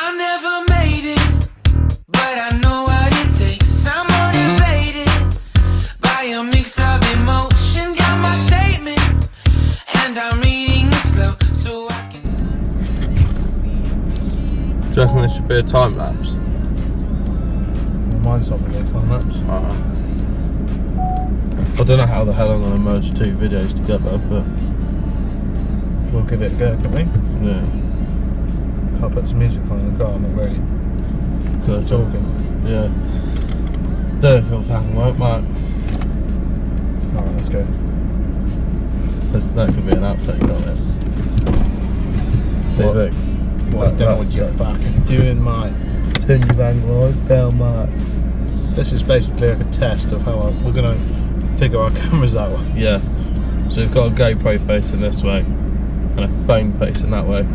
I never made it, but I know what it takes. I'm motivated by a mix of emotion. Got my statement, and I'm reading it slow so I can. Do you reckon there should be a time lapse? Mine's not really a time lapse. I don't know how the hell I'm going to merge two videos together, but We'll give it a go, can't we? yeah. Can't put some music on in the car, I'm not really talking. Yeah. Don't know if it'll fucking work, mate. Alright, let's go. That could be an outtake, can't it? What? Big. What, I don't know what you're fucking doing, mate. Turn your bang live down, mate. This is basically like a test of how we're going to figure our cameras out. Yeah. So we've got a GoPro facing this way and a phone facing that way.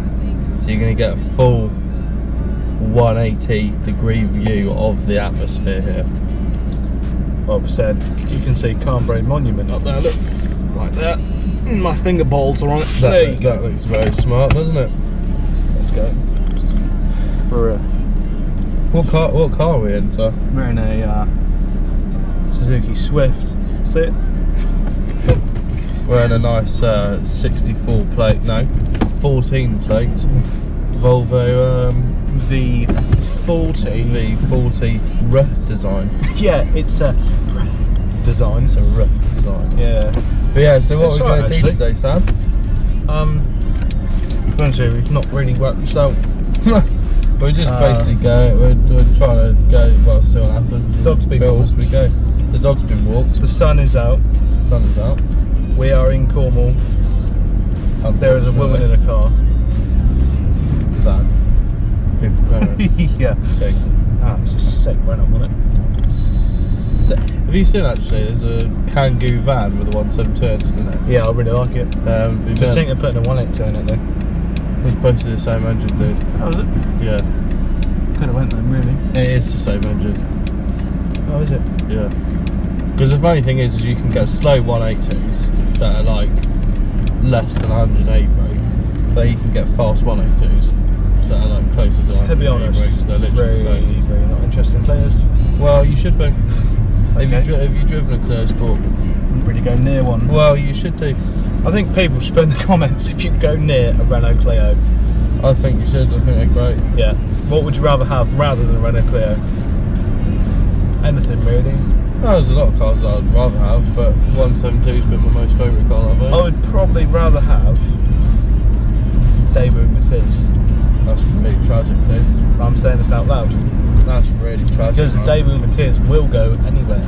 So you're going to get a full 180 degree view of the atmosphere here. Well, I've said, you can see Carnbury Monument up there, look. Like that. My finger balls are on it. There you go. That looks very smart, doesn't it? Let's go. What car are we in, sir? We're in a Suzuki Swift. See it? We're in a nice 64 plate, no, 14 plate Volvo V40. V40 R design. Yeah, it's a design. It's a R design. Yeah. But yeah, so what It's we're alright, going to do actually. today, Sam? Honestly, we've not really worked this out. We're just basically we're trying to go, well, see what happens. Dog's been Feel as walked. we go. The dog's been walked, The sun is out. the sun is out. We are in Cornwall. There is a woman in a car. Van. People going Yeah. sick. Ah, it's a sick run up on it. Have you seen actually? There's a Kangoo van with a 172 engine in it. Yeah, I really like it. We've Just been- think of putting a 182 in it though. It's basically the same engine, dude. How is it? Yeah, Could have went then, really. it is the same engine. Oh, is it? Yeah. Because the funny thing is you can get slow 182s that are like less than 108 brake. Then you can get fast 182s that are like closer to 108 To be honest, brakes. They're literally the same. very not interested in players. Well, you should be. Okay. Have you driven a Clear Sport? Wouldn't really go near one. Well, you should do. I think people should put in the comments if you go near a Renault Clio. I think you should. I think they're great. Yeah. What would you rather have rather than a Renault Clio? Anything really. Oh, there's a lot of cars that I'd rather have, but 172's been my most favourite car I've owned. I would probably rather have Daewoo Matiz. That's really tragic, dude. I'm saying this out loud. That's really tragic. Because the man. Daewoo Matiz will go anywhere.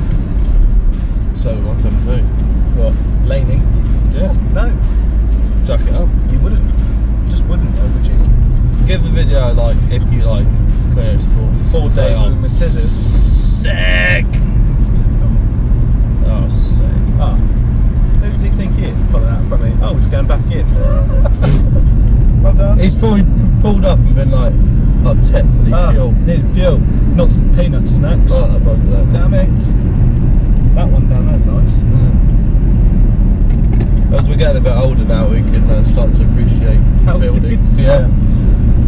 So 172. What? Laning? Yeah. No. Jack it up. You wouldn't. Just wouldn't though, would you? Give the video like if you like Clear Sports. Or Say, Daewoo oh, Matizes. sick. Oh, sick. Ah. Who does he think he is pulling out in front of me? Oh, he's going back in. Well done. He's probably pulled up and been like, oh, tits, I need fuel. Need fuel. Not some peanut snacks. Oh, that bug there. Damn it. That one down there's nice. As we're getting a bit older now, we can start to appreciate Houses. buildings. Yeah.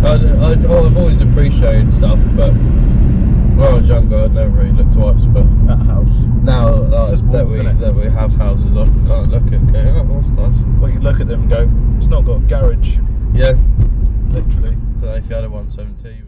I've always appreciated stuff, but when I was younger, I'd never really looked twice. But That house. now Just that walls, innit? we have houses, I can kind of look at it and go, oh, that's nice. Well, you look at them and go, it's not got a garage. Yeah. Literally. But if you had a 170, even.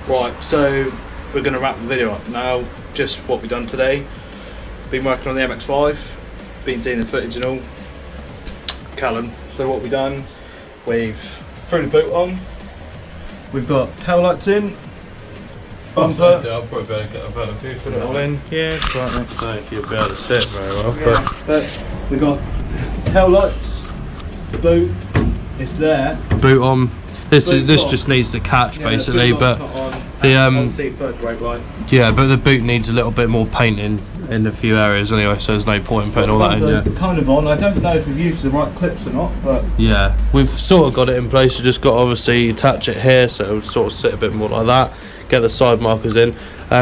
Right, so we're going to wrap the video up now. Just what we've done today. Been working on the Mx5, been seeing the footage and all. Callum. So what we've done, we've threw the boot on. We've got tail lights in. Bumper. I'll probably better get a better view for Put it all in. Yeah, right. I don't know if you'll be able to sit very well, But we've got tail lights. The boot is there. boot on. This Boot's just needs the catch basically, the boot but light's not on. the On seat first brake light. yeah, but the boot needs a little bit more painting in a few areas anyway, so there's no point in putting all that in yet. Kind of on. I don't know if we've used the right clips or not, but Yeah, we've sort of got it in place. You just got to obviously attach it here, so it'll sort of sit a bit more like that. Get the side markers in.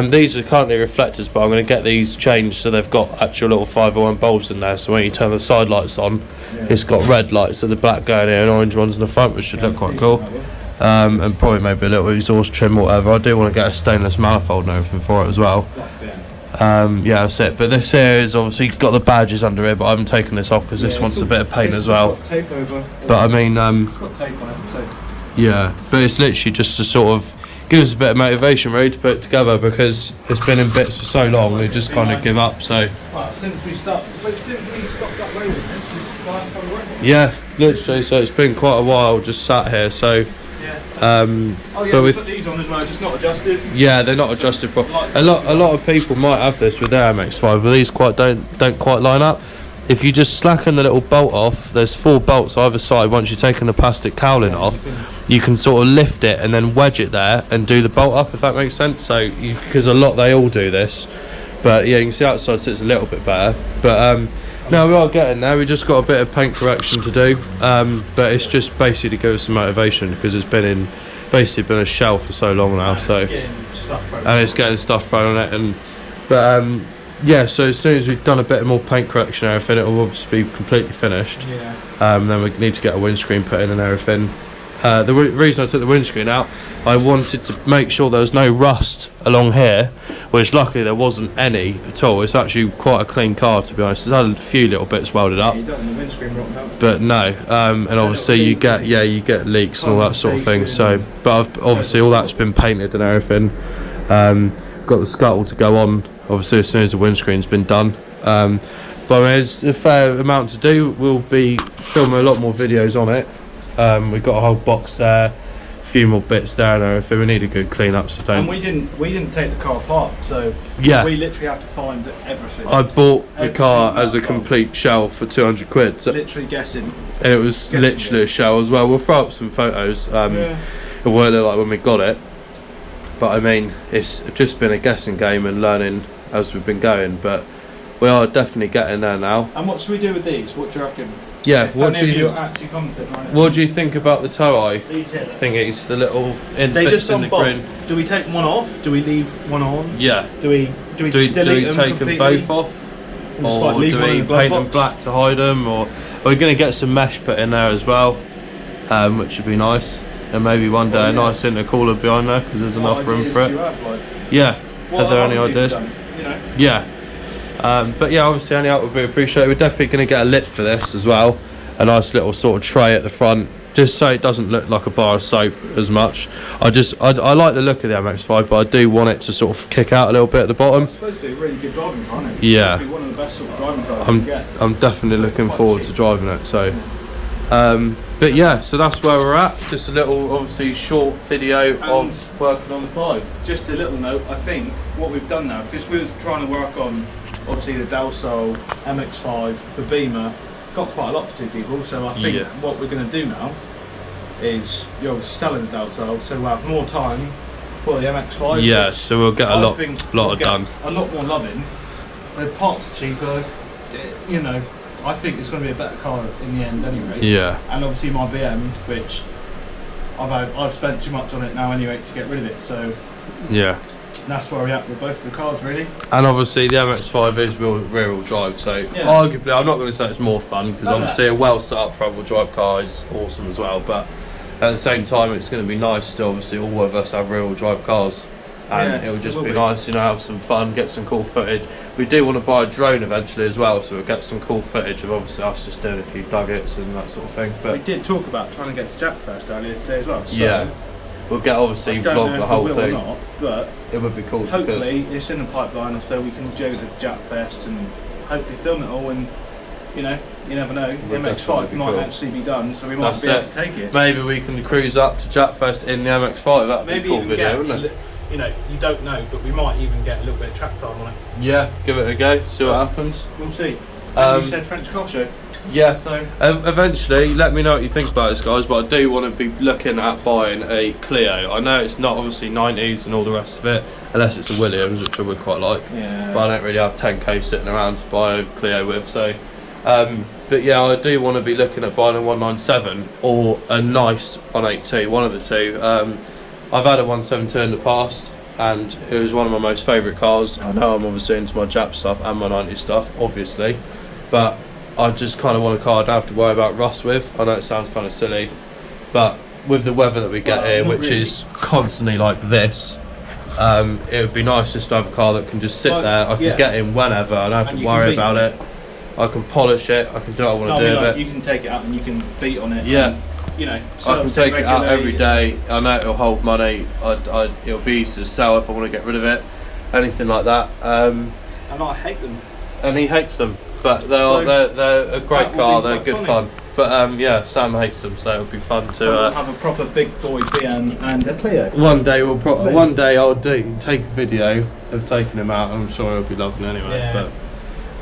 These are currently reflectors, but I'm going to get these changed so they've got actual little 501 bulbs in there. So when you turn the side lights on, it's got red lights at the back going here and orange ones in the front, which should look quite cool. And probably maybe a little exhaust trim or whatever. I do want to get a stainless manifold and everything for it as well. Yeah, that's it. But this here is obviously got the badges under it, but I haven't taken this off because this wants a bit of paint as well. Tape over. But I mean, It's got tape on it, so. yeah, but it's literally just to sort of give us a bit of motivation really to put it together, because it's been in bits for so long we just kind of give up. So Well, since we stopped uploading this, this is the last time we worked. yeah, literally, so it's been quite a while just sat here. So Oh yeah, but we with put these on as well, just not adjusted. yeah, they're not adjusted properly. A lot of people might have this with their MX5, but these don't quite line up. If you just slacken the little bolt off, there's 4 bolts either side. Once you've taken the plastic cowling off, you can sort of lift it and then wedge it there and do the bolt up, if that makes sense. So because they all do this, but yeah, you can see outside sits a little bit better. But no, we are getting there. We just got a bit of paint correction to do, but it's just basically to give us some motivation, because it's been a shell for so long now. So and it's getting stuff thrown on it, but yeah, so as soon as we've done a bit more paint correction and everything, it will obviously be completely finished. Yeah. Then we need to get a windscreen put in and everything. The reason I took the windscreen out, I wanted to make sure there was no rust along here, which luckily there wasn't any at all. It's actually quite a clean car, to be honest. There's had a few little bits welded up, You don't want the windscreen rotten out. but no. And obviously you get leaks and all that sort of thing. So, but obviously all that's been painted and everything. Got the scuttle to go on, obviously, as soon as the windscreen's been done. But I mean, there's a fair amount to do. We'll be filming a lot more videos on it. We've got a whole box there, a few more bits there and everything. We need a good clean up, so don't. And we didn't take the car apart, so Yeah. we literally have to find everything. I bought the car Everything as a about the car. complete shell for 200 quid. So, Literally guessing. and it was literally a shell as well. We'll throw up some photos of what it looked like when we got it. But I mean, it's just been a guessing game and learning as we've been going. But we are definitely getting there now. And what should we do with these? What do you reckon? Yeah, If what any do of you actually commented on it? what do you think about the tow eye These here. thingies? The little They bits just in the unbolt. grin. Do we take one off? Do we leave one on? Yeah. Do we Do we delete them take them completely? both off? And just, like, Or leave do one in we the glove paint them box? black to hide them? Or are we going to get some mesh put in there as well, which would be nice. And maybe one day a nice intercooler behind there, because there's enough room for it. Yeah. Are there any ideas? Yeah. But yeah, obviously any help would be appreciated. We're definitely going to get a lip for this as well. A nice little sort of tray at the front, just so it doesn't look like a bar of soap as much. I like the look of the MX5, but I do want it to sort of kick out a little bit at the bottom. It's supposed to be a really good driving car, isn't it? Yeah. It's supposed to be one of the best sort of driving cars you can get. I'm definitely looking forward to driving it. So, but yeah, so that's where we're at. Just a little, obviously, short video of working on the 5. Just a little note, I think what we've done now, because we was trying to work on obviously the Del Sol, MX5, the Beamer, got quite a lot for 2 people, so I think what we're going to do now is you're obviously selling the Del Sol, so we'll have more time for the MX5. Yeah, so we'll get a lot done. A lot more loving. The parts are cheaper, you know. I think it's going to be a better car in the end anyway. Yeah. And obviously my BM, which I've spent too much on it now anyway to get rid of it. So yeah. That's where we're at with both the cars, really. And obviously the MX5 is rear-wheel drive, so arguably I'm not going to say it's more fun, because obviously a well set up front-wheel drive car is awesome as well, but at the same time it's going to be nice to obviously all of us have rear-wheel drive cars, and it'll just be nice, you know, have some fun, get some cool footage. We do want to buy a drone eventually as well, so we'll get some cool footage of obviously us just doing a few duggets and that sort of thing. But we did talk about trying to get to Jack first earlier today as well. So yeah. We'll get obviously I don't vlog know the if whole we will thing. or not, but It would be cool if we could. hopefully it's in the pipeline, so we can do the Jap Fest and hopefully film it all. And you know, you never know. Would MX5 definitely be might cool. actually be done, so we might That's be able it. to take it. Maybe we can cruise up to Japfest in the MX5. That'd Maybe be a cool even video, get, wouldn't it? you know, you don't know, but we might even get a little bit of track time on it. Yeah, give it a go. See what happens. We'll see. And you said French car show. Yeah. So Eventually, let me know what you think about this, guys. But I do want to be looking at buying a Clio. I know it's not obviously 90s and all the rest of it, unless it's a Williams, which I would quite like. yeah. But I don't really have 10k sitting around to buy a Clio with. So, but yeah, I do want to be looking at buying a 197 or a nice 182, one of the two. I've had a 172 in the past, and it was one of my most favourite cars. I know I'm obviously into my Jap stuff and my 90s stuff, obviously, but I just kind of want a car I don't have to worry about rust with. I know it sounds kind of silly, but with the weather that we get here, not which really. is constantly like this, it would be nice just to have a car that can just sit Like, there. I can yeah. get in whenever. I don't have And to you can worry beat about on it. I can polish it. I can do what I want to do with it. you can take it out and you can beat on it. Yeah. And, you know, I can take it out every day. I know it'll hold money. It'll be easy to sell if I want to get rid of it. Anything like that. And I hate them. And he hates them, but So, they're a great that will car. be They're quite good funny. fun. But yeah, Sam hates them, so it'll be fun to. So we'll have a proper big boy BM and a Clio. One day one day I'll take a video of taking him out. I'm sure he'll be loving it anyway. Yeah.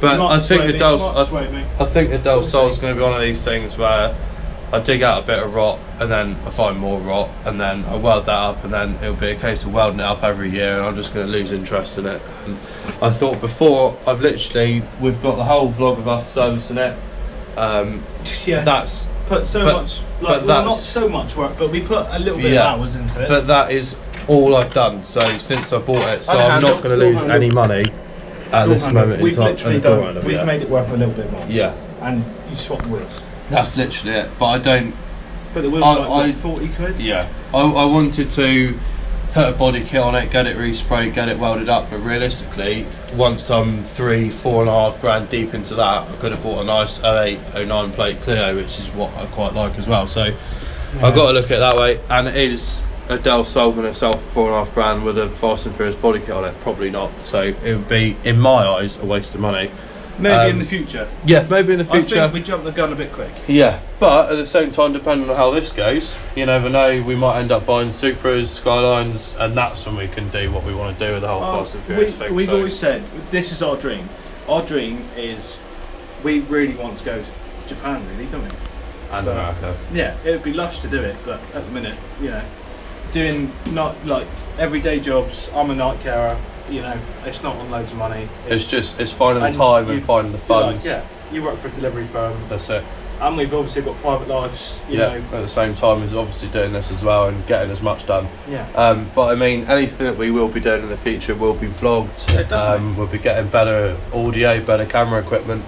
But I think the Del I think the Del We'll Sol's see. going to be one of these things where I dig out a bit of rot and then I find more rot and then I weld that up and then it'll be a case of welding it up every year and I'm just going to lose interest in it. And I thought before we've got the whole vlog of us servicing it. Yeah. That's put so much, like, but well, not that's- so much work, but we put a little bit Yeah. of hours into it. but that is all I've done. So since I bought it, so And I'm handle, not going to door lose handle. any money at this moment in we've time. literally And the door done. handle, We've yeah. made it worth a little bit more. Yeah, And you swap the wheels. that's literally it. But I don't. But the wheels I- are like I- what, 40 quid. Yeah, I wanted to put a body kit on it, get it resprayed, get it welded up, but realistically, once I'm 3-4.5 grand deep into that, I could have bought a nice 08, 09 plate Clio, which is what I quite like as well. So I've got to look at it that way. And is a Del Sol going to sell for 4.5 grand with a Fast and Furious body kit on it? Probably not. So it would be, in my eyes, a waste of money. Maybe in the future. Yeah, maybe in the I future. think we jumped the gun a bit quick. Yeah, but at the same time, depending on how this goes, you never know, we might end up buying Supras, Skylines, and that's when we can do what we want to do with the whole Fast and Furious thing. We've so. always said this is our dream. Our dream is we really want to go to Japan, really, don't we? And America. Yeah, it would be lush to do it, but at the minute, you know, doing not like everyday jobs. I'm a night carer. You know, it's not on loads of money. It's finding the And time and you- finding the funds. Like, yeah, you work for a delivery firm, That's it. and we've obviously got private lives. You Yeah, know, at the same time as obviously doing this as well and getting as much done. yeah. But I mean, anything that we will be doing in the future will be vlogged. Yeah, definitely. We'll be getting better audio, better camera equipment.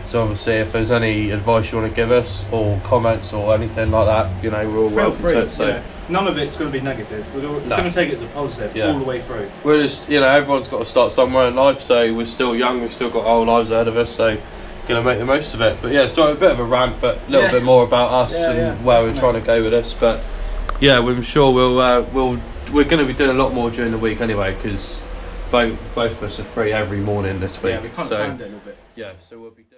So obviously, if there's any advice you want to give us or comments or anything like that, you know, we're all Feel welcome free. to it. So you know, none of it's going to be negative. We're going to take it as a positive Yeah. all the way through. we're just, you know, everyone's got to start somewhere in life. So we're still young. We've still got our whole lives ahead of us. So gonna make the most of it. But yeah, so a bit of a rant, but a little Yeah. bit more about us Yeah, and yeah, where we're definitely. trying to go with this. But yeah, I'm sure we're going to be doing a lot more during the week anyway, because both of us are free every morning this week. Yeah, we kind of so planned it a little bit. yeah, so we'll be doing.